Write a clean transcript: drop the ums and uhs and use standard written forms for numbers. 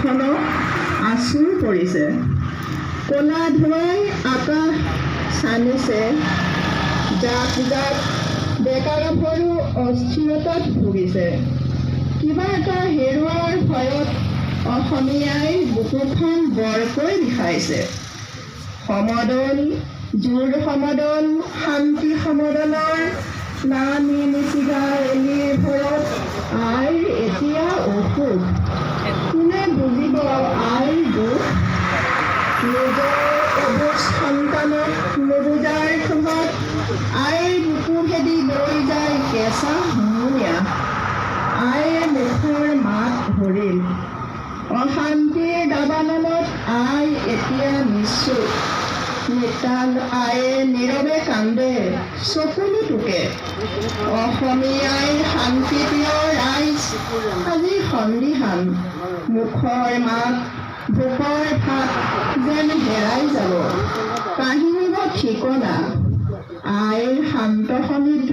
গাঁওখনক আঁচুৰ পৰিছে। ক'লা ধোঁৱাই আকাশ ছানিছে, জাক জাক ডেকা-গাভৰু অস্থিৰতাত ভুগিছে। কিবা এটা হেৰুৱাৰ ভয়ত অসমীয়াই বুকুখন বৰকৈ বিষাইছে। সমদল, জোৰ সমদল, শান্তি সমদলৰ নামি নিচিগা এলিৰ ভৰত আইৰ এতিয়া অসুখ। কোনে বুজিব আইৰ দুখ? নিজৰ অবুজ সন্তানক নুবুজাৰ ক্ষোভত আইৰ বুকু ভেদি লৈ যায় কেঁচা হুমুনিয়া। আইৰ মুখৰ মাত ভৰিল। অশান্তিৰ দাবানলত আই এতিয়া নিশ্চুপ। নিতাল আয়ে নীৰৱে কান্দে, চকুলো টুকে। অসমীয়াই শান্তিপ্ৰিয় ৰাইজ আজি সন্দিহান। মুখৰ মাত, ভোকৰ ভাত যেন হেৰাই যাব। কাহিনীব ঠিকনা আইৰ শান্ত সমৃদ্ধ